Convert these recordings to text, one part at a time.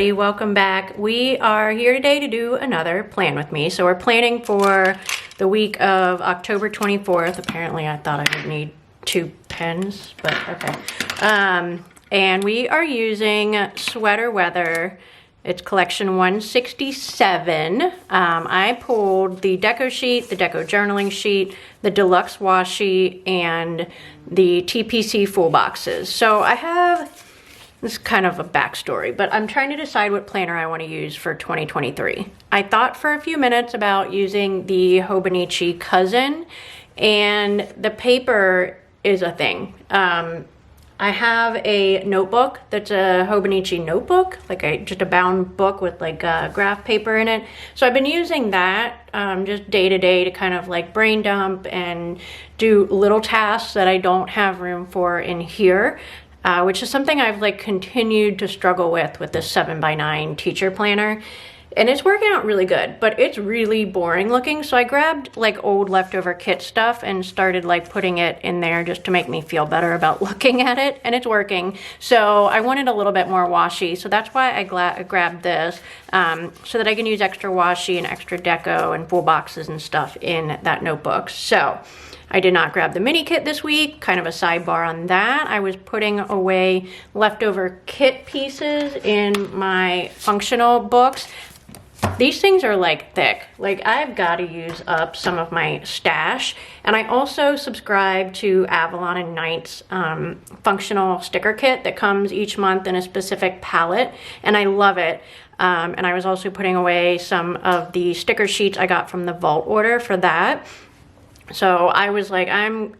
everybody, welcome back. We are here today to do another plan with me. So we're planning for the week of October 24th. Apparently I thought I would need 2 pens, but okay. And we are using Sweater Weather. It's collection 167. I pulled the deco sheet, the deco journaling sheet, the deluxe wash sheet, and the TPC full boxes. So I have, this is kind of a backstory, but I'm trying to decide what planner I want to use for 2023. I thought for a few minutes about using the Hobonichi Cousin, and the paper is a thing. I have a notebook that's a Hobonichi notebook, like just a bound book with like graph paper in it. So I've been using that just day to day to kind of like brain dump and do little tasks that I don't have room for in here. Which is something I've like continued to struggle with this 7x9 teacher planner. And it's working out really good, but it's really boring looking. So I grabbed like old leftover kit stuff and started like putting it in there just to make me feel better about looking at it, and it's working. So I wanted a little bit more washi. So that's why I grabbed this, so that I can use extra washi and extra deco and full boxes and stuff in that notebook. So I did not grab the mini kit this week, kind of a sidebar on that. I was putting away leftover kit pieces in my functional books. These things are like thick. Like I've got to use up some of my stash. And I also subscribe to Avalon and Knight's functional sticker kit that comes each month in a specific palette, and I love it. And I was also putting away some of the sticker sheets I got from the vault order for that. So I was like, I'm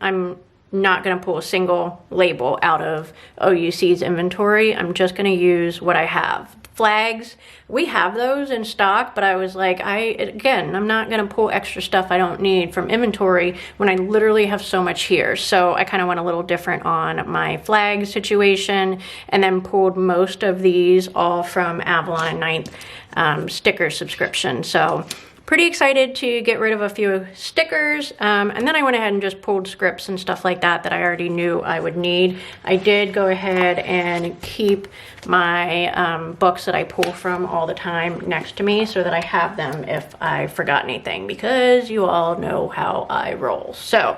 not going to pull a single label out of OUC's inventory. I'm just going to use what I have. Flags, we have those in stock, but I was like, I'm not going to pull extra stuff I don't need from inventory when I literally have so much here. So I kind of went a little different on my flag situation, and then pulled most of these all from Avalon and Knight sticker subscription. So pretty excited to get rid of a few stickers, and then I went ahead and just pulled scripts and stuff like that I already knew I would need. I did go ahead and keep my books that I pull from all the time next to me so that I have them if I forgot anything, because you all know how I roll. So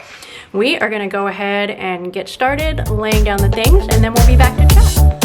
we are going to go ahead and get started laying down the things, and then we'll be back to chat.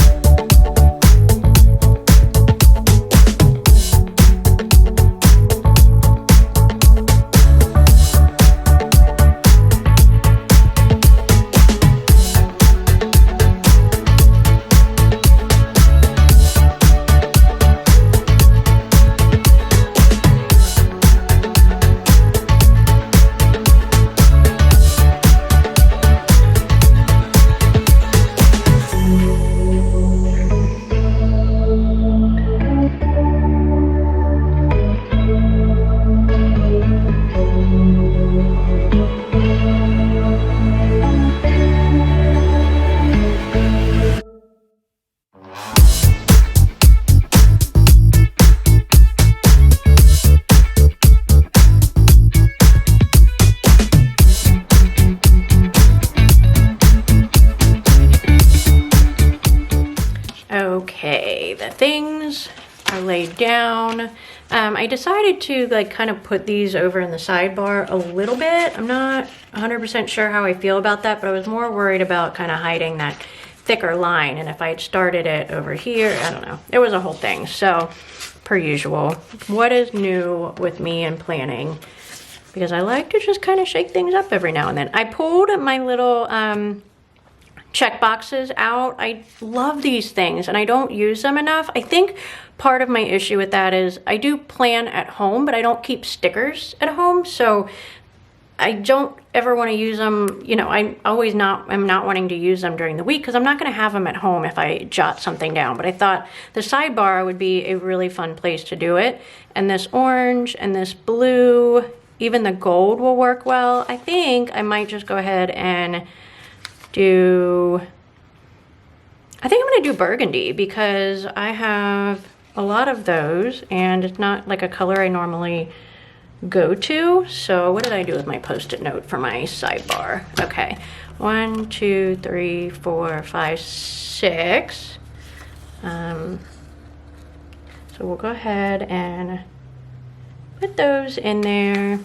Okay, the things are laid down. I decided to like kind of put these over in the sidebar a little bit. I'm not 100% sure how I feel about that, but I was more worried about kind of hiding that thicker line. And if I had started it over here, I don't know. It was a whole thing. So per usual, what is new with me and planning? Because I like to just kind of shake things up every now and then. I pulled my little check boxes out. I love these things and I don't use them enough. I think part of my issue with that is I do plan at home, but I don't keep stickers at home. So I don't ever want to use them. You know, I'm not wanting to use them during the week because I'm not going to have them at home if I jot something down. But I thought the sidebar would be a really fun place to do it. And this orange and this blue, even the gold will work well. I think I might just go ahead and I think I'm going to do burgundy because I have a lot of those and it's not like a color I normally go to. So what did I do with my post-it note for my sidebar? Okay, 1, 2, 3, 4, 5, 6. So we'll go ahead and put those in there.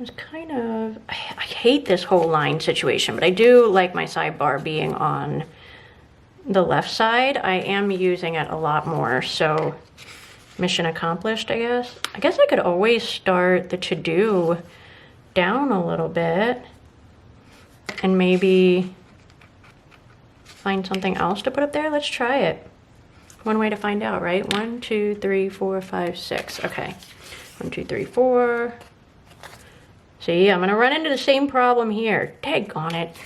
It's kind of, I hate this whole line situation, but I do like my sidebar being on the left side. I am using it a lot more, so mission accomplished, I guess. I guess I could always start the to-do down a little bit and maybe find something else to put up there. Let's try it. One way to find out, right? 1, 2, 3, 4, 5, 6. Okay. 1, 2, 3, 4. See, I'm gonna run into the same problem here. Daggone it.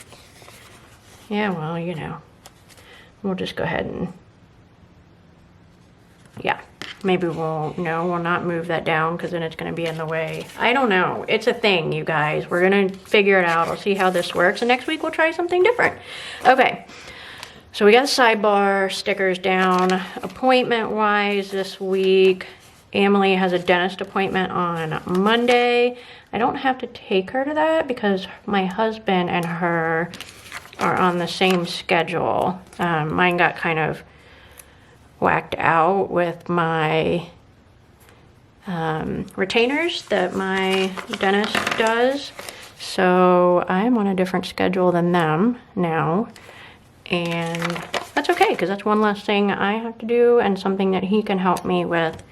Yeah, well, you know. We'll just go ahead and, yeah. Maybe we'll not move that down because then it's gonna be in the way. I don't know. It's a thing, you guys. We're gonna figure it out. I'll see how this works. And next week we'll try something different. Okay. So we got sidebar stickers down. Appointment-wise this week, Emily has a dentist appointment on Monday. I don't have to take her to that because my husband and her are on the same schedule. Mine got kind of whacked out with my retainers that my dentist does. So I'm on a different schedule than them now. And that's okay because that's one less thing I have to do and something that he can help me with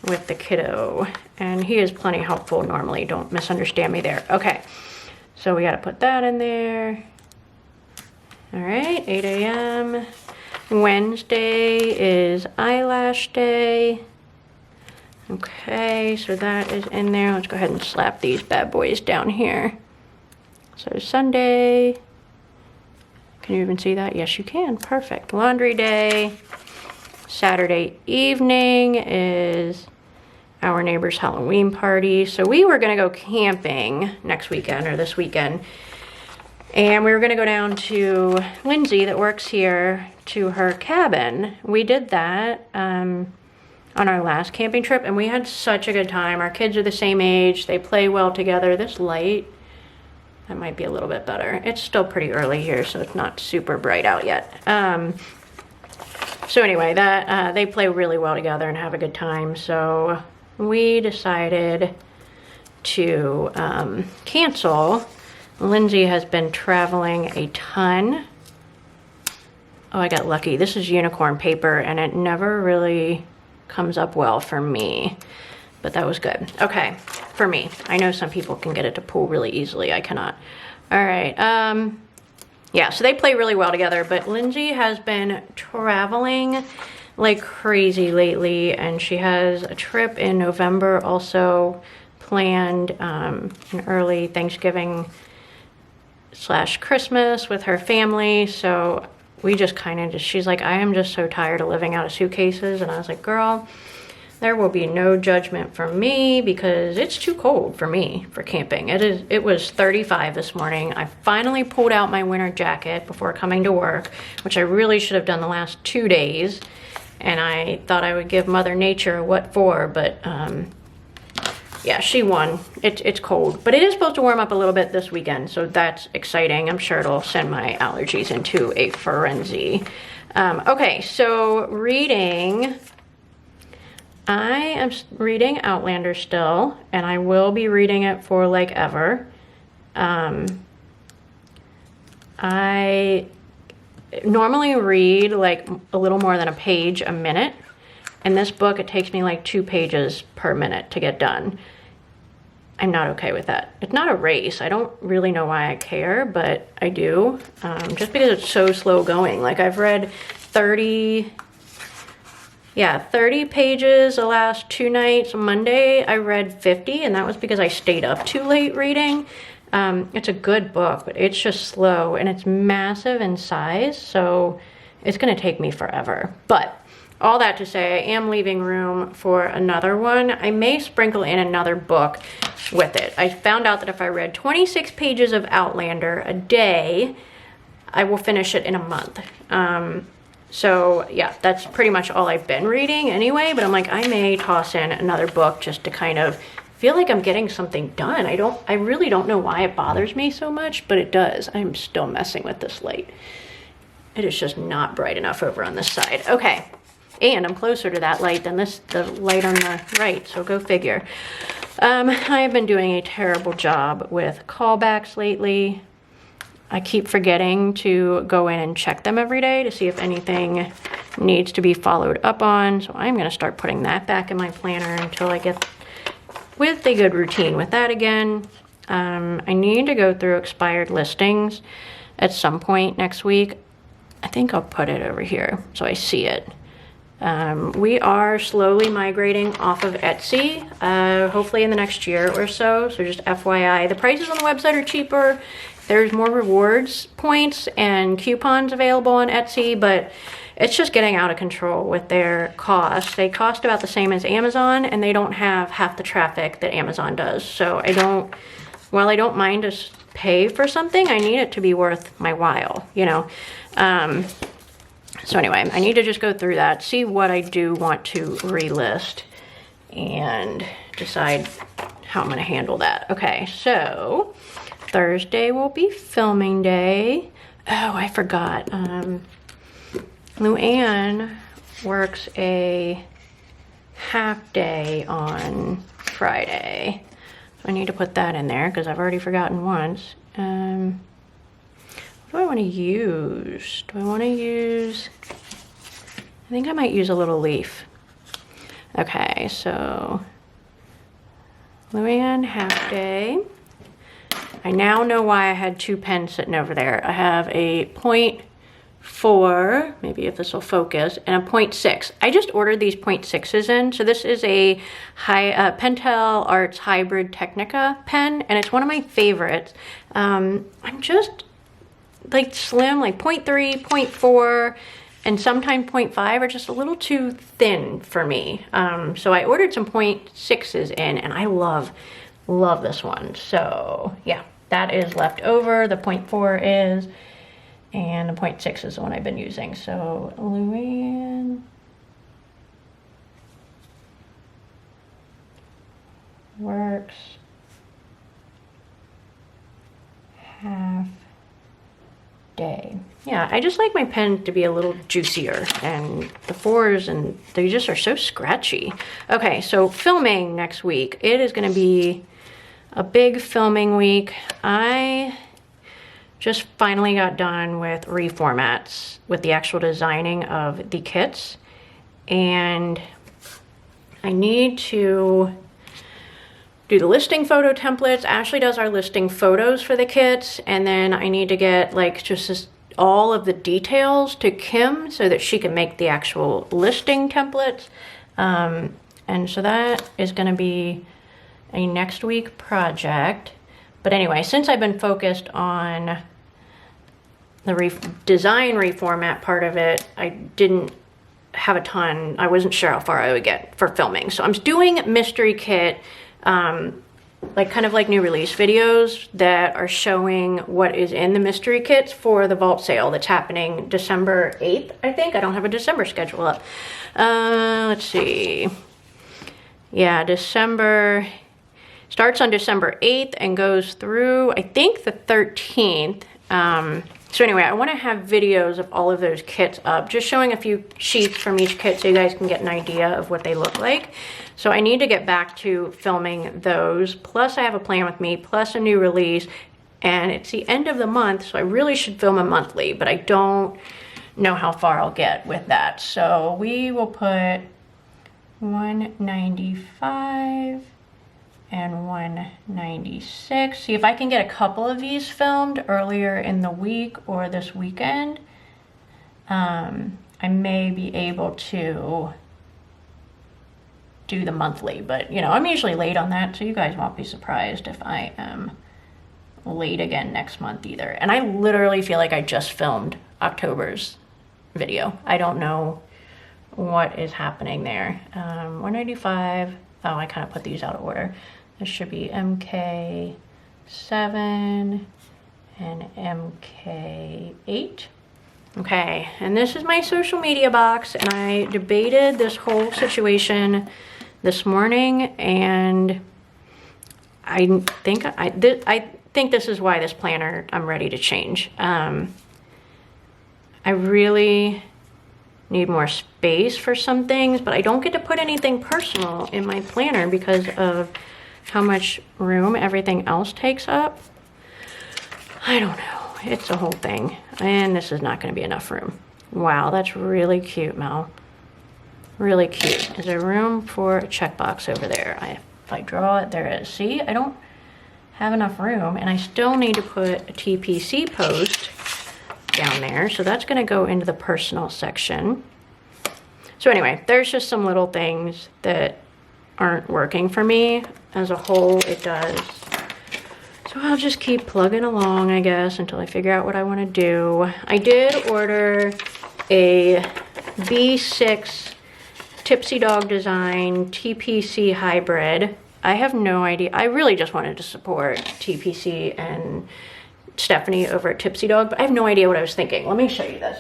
the kiddo. And he is plenty helpful normally. Don't misunderstand me there. Okay. So we got to put that in there. All right. 8 a.m. Wednesday is eyelash day. Okay. So that is in there. Let's go ahead and slap these bad boys down here. So Sunday. Can you even see that? Yes, you can. Perfect. Laundry day. Saturday evening is our neighbor's Halloween party. So we were going to go camping next weekend or this weekend. And we were going to go down to Lindsay that works here to her cabin. We did that on our last camping trip and we had such a good time. Our kids are the same age. They play well together. This light, that might be a little bit better. It's still pretty early here, so it's not super bright out yet. So anyway, that they play really well together and have a good time. So we decided to cancel. Lindsay has been traveling a ton. Oh, I got lucky. This is unicorn paper and it never really comes up well for me, but that was good. Okay, for me. I know some people can get it to pull really easily. I cannot. All right. Yeah, so they play really well together, but Lindsay has been traveling like crazy lately, and she has a trip in November also planned, an early Thanksgiving / Christmas with her family. So we just kind of she's like, I am just so tired of living out of suitcases. And I was like, girl, there will be no judgment from me because it's too cold for me for camping. It was 35 this morning. I finally pulled out my winter jacket before coming to work, which I really should have done the last 2 days. And I thought I would give Mother Nature a what for, but yeah, she won. It's cold, but it is supposed to warm up a little bit this weekend, so that's exciting. I'm sure it'll send my allergies into a frenzy. Okay, so reading. I am reading Outlander still, and I will be reading it for like ever. I normally read like a little more than a page a minute. In this book, it takes me like 2 pages per minute to get done. I'm not okay with that. It's not a race. I don't really know why I care, but I do. Just because it's so slow going. Like I've read 30 pages the last 2 nights. Monday, I read 50, and that was because I stayed up too late reading. It's a good book, but it's just slow, and it's massive in size, so it's gonna take me forever. But all that to say, I am leaving room for another one. I may sprinkle in another book with it. I found out that if I read 26 pages of Outlander a day, I will finish it in a month. So yeah, that's pretty much all I've been reading anyway, but I'm like, I may toss in another book just to kind of feel like I'm getting something done. I really don't know why it bothers me so much, but it does. I'm still messing with this light. It is just not bright enough over on this side. Okay, And I'm closer to that light than the light on the right, so go figure. I have been doing a terrible job with callbacks lately. I keep forgetting to go in and check them every day to see if anything needs to be followed up on. So I'm gonna start putting that back in my planner until I get with a good routine with that again. I need to go through expired listings at some point next week. I think I'll put it over here so I see it. We are slowly migrating off of Etsy, hopefully in the next year or so. So just FYI, the prices on the website are cheaper. There's more rewards points and coupons available on Etsy, but it's just getting out of control with their costs. They cost about the same as Amazon, and they don't have half the traffic that Amazon does. So while I don't mind to pay for something, I need it to be worth my while, you know? So anyway, I need to just go through that, see what I do want to relist, and decide how I'm gonna handle that. Okay, so Thursday will be filming day. Oh, I forgot. Luann works a half day on Friday. So I need to put that in there because I've already forgotten once. What do I want to use? I think I might use a little leaf. Okay, so Luann half day. I now know why I had 2 pens sitting over there. I have a 0.4, maybe if this will focus, and a 0.6. I just ordered these 0.6s in. So this is a Pentel Arts Hybrid Technica pen, and it's one of my favorites. I'm just like slim, like 0.3, 0.4, and sometimes 0.5 are just a little too thin for me. So I ordered some 0.6s in, and I love this one. So yeah, that is left over. The 0.4 is, and the 0.6 is the one I've been using. So Luann works half day. Yeah, I just like my pen to be a little juicier, and the 4s, and they just are so scratchy. Okay, so filming next week. It is gonna be a big filming week. I just finally got done with reformats with the actual designing of the kits, and I need to do the listing photo templates. Ashley does our listing photos for the kits, and then I need to get like all of the details to Kim so that she can make the actual listing templates. And so that is gonna be a next week project. But anyway, since I've been focused on the design reformat part of it, I didn't have a ton. I wasn't sure how far I would get for filming. So I'm doing mystery kit, like kind of like new release videos that are showing what is in the mystery kits for the vault sale that's happening December 8th, I think. I don't have a December schedule up. Let's see. Yeah, December starts on December 8th and goes through, I think, the 13th. So anyway, I want to have videos of all of those kits up, just showing a few sheets from each kit so you guys can get an idea of what they look like. So I need to get back to filming those. Plus I have a plan with me, plus a new release, and it's the end of the month, so I really should film a monthly, but I don't know how far I'll get with that. So we will put 195 and 196. See if I can get a couple of these filmed earlier in the week or this weekend. I may be able to do the monthly, but you know, I'm usually late on that, so you guys won't be surprised if I am late again next month either. And I literally feel like I just filmed October's video. I don't know what is happening there. 195. Oh, I kind of put these out of order. This should be MK7 and MK8. Okay, and this is my social media box, and I debated this whole situation this morning, and I think this is why this planner I'm ready to change. I really need more space for some things, but I don't get to put anything personal in my planner because of how much room everything else takes up. I don't know. It's a whole thing. And this is not going to be enough room. Wow, that's really cute, Mel. Really cute. Is there room for a checkbox over there? If I draw it, there is. See, I don't have enough room, and I still need to put a TPC post down there. So that's going to go into the personal section. So anyway, there's just some little things that aren't working for me. As a whole, it does. So I'll just keep plugging along, I guess, until I figure out what I want to do. I did order a B6 Tipsy Dog Design TPC hybrid. I have no idea. I really just wanted to support TPC and Stephanie over at Tipsy Dog, but I have no idea what I was thinking. Let me show you this.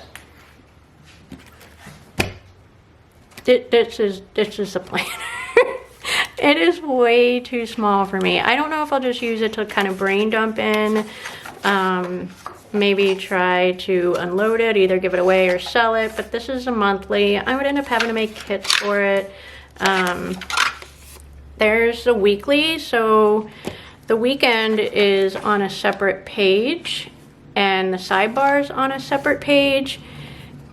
This is a planner. It is way too small for me. I don't know if I'll just use it to kind of brain dump in. Maybe try to unload it, either give it away or sell it, but this is a monthly. I would end up having to make kits for it. There's a weekly, so the weekend is on a separate page and the sidebar's on a separate page.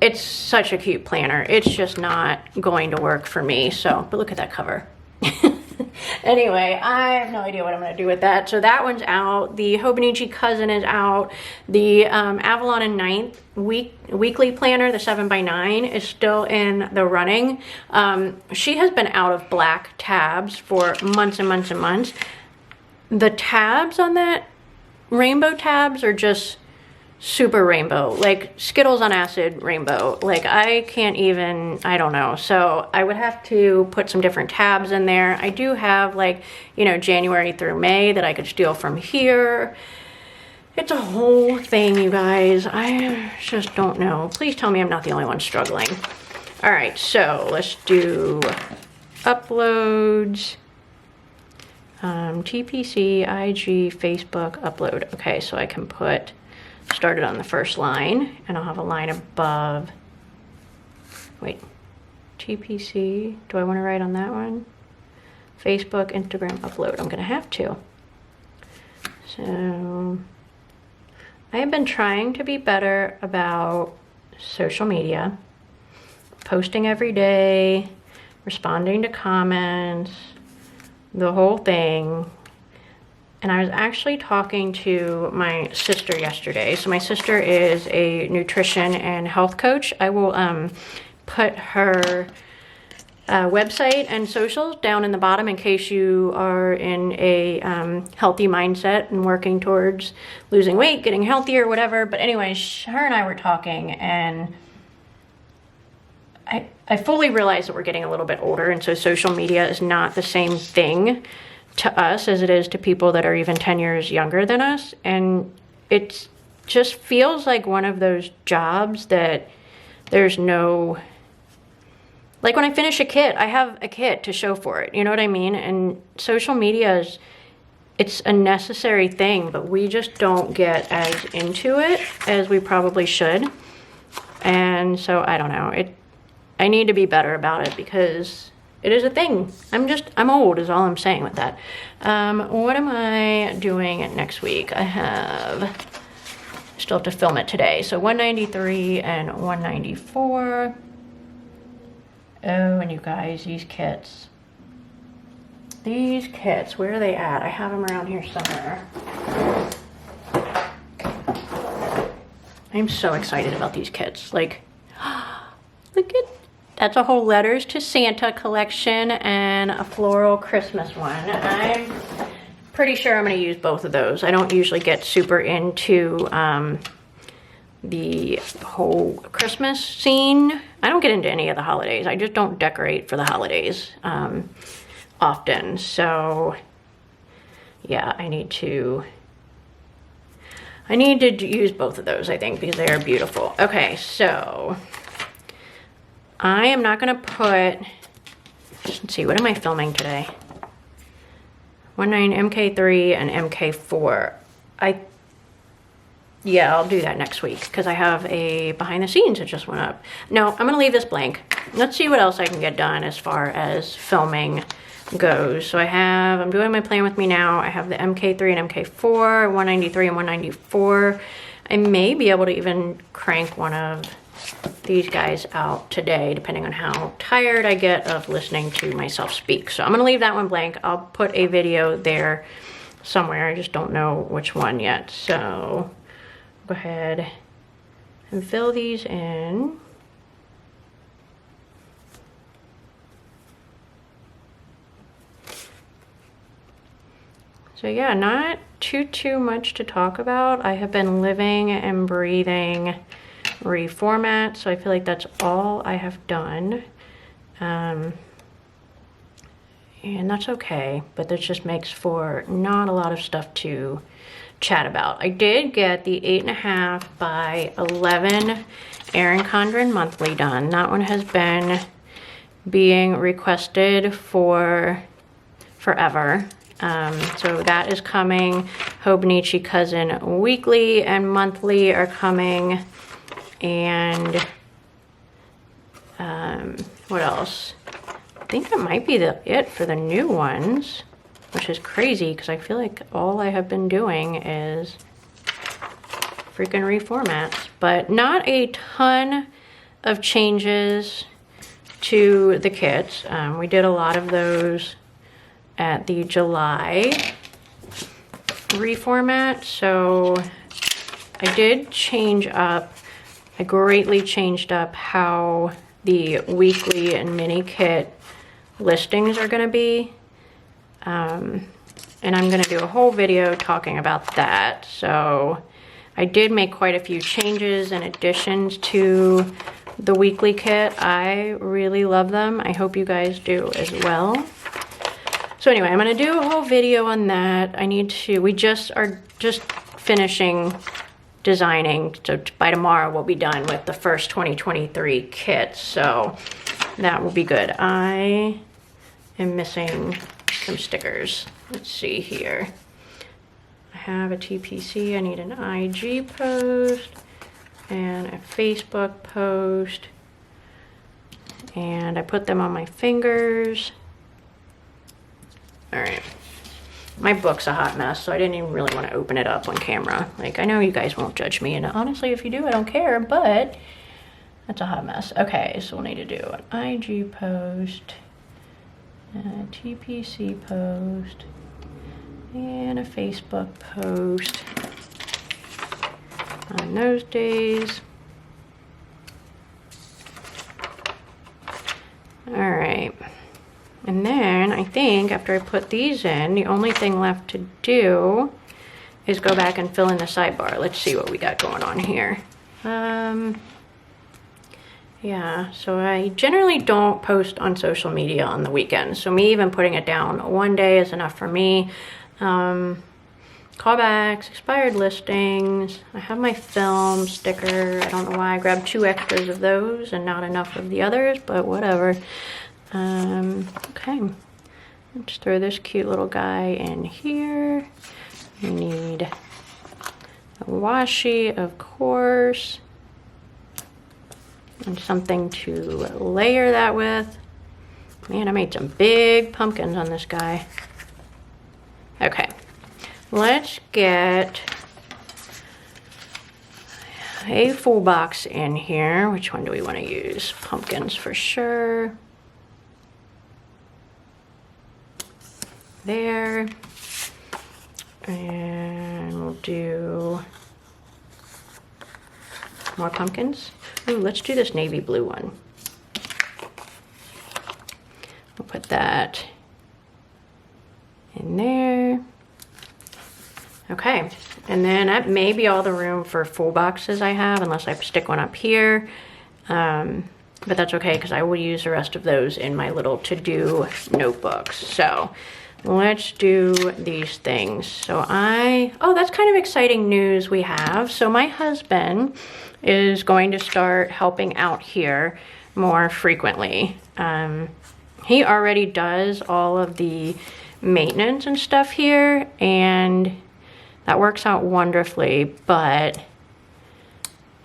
It's such a cute planner. It's just not going to work for me. So, but look at that cover. Anyway, I have no idea what I'm going to do with that. So that one's out. The Hobonichi Cousin is out. The Avalon and Ninth weekly planner, the 7x9, is still in the running. She has been out of black tabs for months and months and months. The tabs on that, rainbow tabs, are just super rainbow, like Skittles on acid rainbow. Like I can't even, I don't know. So I would have to put some different tabs in there. I do have, like, you know, January through May that I could steal from here. It's a whole thing, you guys. I just don't know. Please tell me I'm not the only one struggling. All right, so let's do uploads. TPC, IG, Facebook, upload. Okay, so I can put started on the first line, and I'll have a line above. Wait, TPC, do I want to write on that one? Facebook, Instagram, upload. I'm gonna have to. So I have been trying to be better about social media, posting every day, responding to comments, the whole thing. And I was actually talking to my sister yesterday. So my sister is a nutrition and health coach. I will put her website and socials down in the bottom in case you are in a healthy mindset and working towards losing weight, getting healthier, whatever. But anyway, her and I were talking, and I fully realize that we're getting a little bit older, and so social media is not the same thing to us as it is to people that are even 10 years younger than us. And it just feels like one of those jobs that there's no, like when I finish a kit, I have a kit to show for it, you know what I mean? And social media is, it's a necessary thing, but we just don't get as into it as we probably should. And so I don't know, I need to be better about it because it is a thing. I'm old is all I'm saying with that. What am I doing next week? Still have to film it today. So 193 and 194. Oh, and you guys, these kits. These kits, where are they at? I have them around here somewhere. I'm so excited about these kits. Like, look at, that's a whole letters to Santa collection and a floral Christmas one. I'm pretty sure I'm going to use both of those. I don't usually get super into the whole Christmas scene. I don't get into any of the holidays. I just don't decorate for the holidays often. So yeah, I need to use both of those, I think, because they are beautiful. Okay, so I am not going to put, let's see, what am I filming today? 19 MK3 and MK4. yeah, I'll do that next week because I have a behind the scenes that just went up. No, I'm gonna leave this blank. Let's see what else I can get done as far as filming goes. So I'm doing my plan with me now. I have the MK3 and MK4, 193 and 194. I may be able to even crank one of these guys out today, depending on how tired I get of listening to myself speak. So I'm gonna leave that one blank. I'll put a video there somewhere. I just don't know which one yet. So go ahead and fill these in. So yeah, not too much to talk about. I have been living and breathing reformat, so I feel like that's all I have done. And that's okay, but this just makes for not a lot of stuff to chat about. I did get the 8.5 by 11 Erin Condren monthly done. That one has been being requested for forever. So that is coming. Hobonichi Cousin weekly and monthly are coming. And what else? I think that might be it for the new ones, which is crazy because I feel like all I have been doing is freaking reformats, but not a ton of changes to the kits. We did a lot of those at the July reformat, so I did change up, I greatly changed up how the weekly and mini kit listings are gonna be. And I'm gonna do a whole video talking about that. So I did make quite a few changes and additions to the weekly kit. I really love them. I hope you guys do as well. So anyway, I'm gonna do a whole video on that. We are just finishing designing. So by tomorrow we'll be done with the first 2023 kit. So that will be good. I am missing some stickers. Let's see here. I have a TPC, I need an IG post and a Facebook post. And I put them on my fingers. All right, my book's a hot mess, so I didn't even really want to open it up on camera. Like, I know you guys won't judge me, and honestly, if you do, I don't care, but that's a hot mess. Okay, so we'll need to do an IG post, a TPC post, and a Facebook post on those days. All right. And then I think after I put these in, the only thing left to do is go back and fill in the sidebar. Let's see what we got going on here. Yeah, so I generally don't post on social media on the weekends. So me even putting it down one day is enough for me. Callbacks, expired listings. I have my film sticker. I don't know why I grabbed 2 extras of those and not enough of the others, but whatever. Okay, let's throw this cute little guy in here. We need a washi, of course, and something to layer that with. Man, I made some big pumpkins on this guy. Okay, let's get a full box in here. Which one do we want to use? Pumpkins for sure. There, and we'll do more pumpkins. Ooh, let's do this navy blue one. We'll put that in there. Okay, and then that may be all the room for full boxes I have, unless I stick one up here. But that's okay, because I will use the rest of those in my little to-do notebooks. So let's do these things. So oh, that's kind of exciting news we have. So my husband is going to start helping out here more frequently. He already does all of the maintenance and stuff here, and that works out wonderfully, but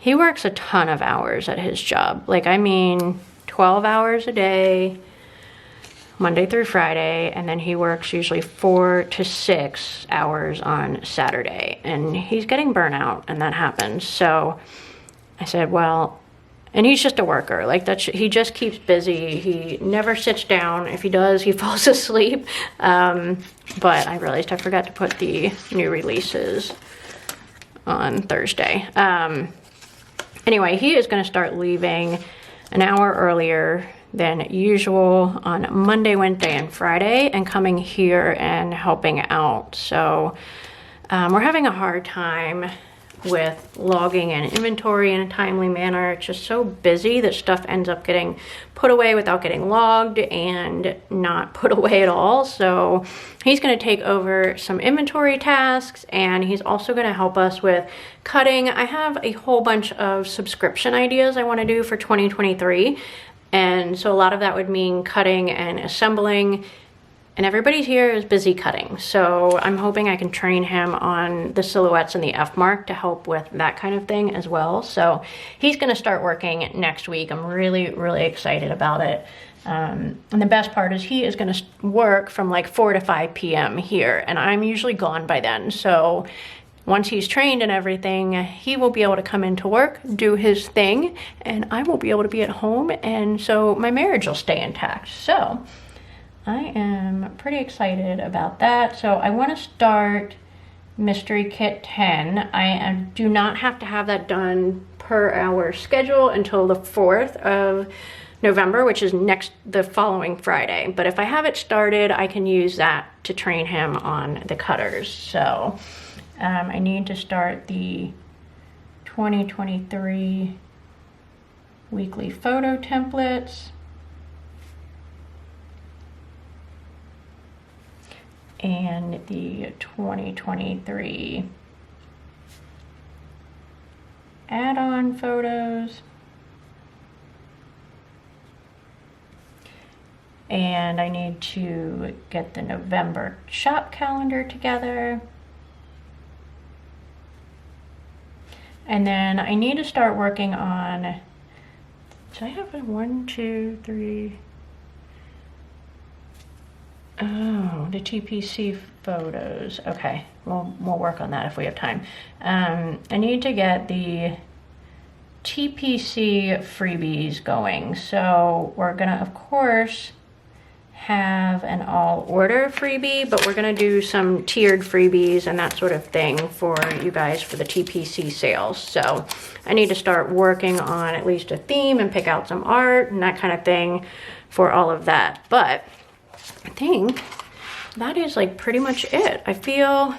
he works a ton of hours at his job. Like, I mean, 12 hours a day, Monday through Friday, and then he works usually 4 to 6 hours on Saturday, and he's getting burnout, and that happens. So I said, well, and he's just a worker. Like, he just keeps busy. He never sits down. If he does, he falls asleep. But I realized I forgot to put the new releases on Thursday. Anyway, he is going to start leaving an hour earlier than usual on Monday, Wednesday, and Friday, and coming here and helping out. So we're having a hard time with logging and inventory in a timely manner. It's just so busy that stuff ends up getting put away without getting logged and not put away at all. So he's going to take over some inventory tasks, and he's also going to help us with cutting. I have a whole bunch of subscription ideas I want to do for 2023. And so a lot of that would mean cutting and assembling, and everybody here is busy cutting. So I'm hoping I can train him on the silhouettes and the F mark to help with that kind of thing as well. So he's gonna start working next week. I'm really, really excited about it. And the best part is he is gonna work from like 4 to 5 p.m. here, and I'm usually gone by then. So once he's trained and everything, he will be able to come into work, do his thing, and I will be able to be at home, and so my marriage will stay intact. So I am pretty excited about that. So I want to start Mystery Kit 10. I do not have to have that done per our schedule until the 4th of November, which is the following Friday. But if I have it started, I can use that to train him on the cutters. So I need to start the 2023 weekly photo templates. And the 2023 add-on photos. And I need to get the November shop calendar together. And then I need to start working on, do I have a 1, 2, 3? Oh, the TPC photos. Okay, we'll work on that if we have time. I need to get the TPC freebies going. So we're gonna, of course, have an all order freebie, but we're gonna do some tiered freebies and that sort of thing for you guys for the TPC sales. So I need to start working on at least a theme and pick out some art and that kind of thing for all of that. But I think that is like pretty much it. I feel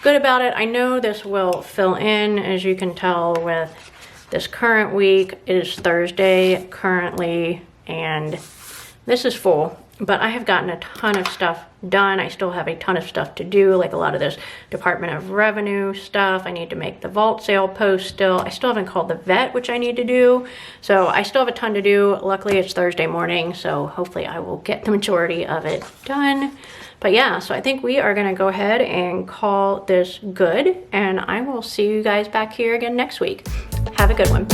good about it. I know this will fill in, as you can tell with this current week. It is Thursday currently, and this is full, but I have gotten a ton of stuff done. I still have a ton of stuff to do, like a lot of this Department of Revenue stuff. I need to make the vault sale post still. I still haven't called the vet, which I need to do. So I still have a ton to do. Luckily, it's Thursday morning, so hopefully I will get the majority of it done. But yeah, so I think we are gonna go ahead and call this good, and I will see you guys back here again next week. Have a good one.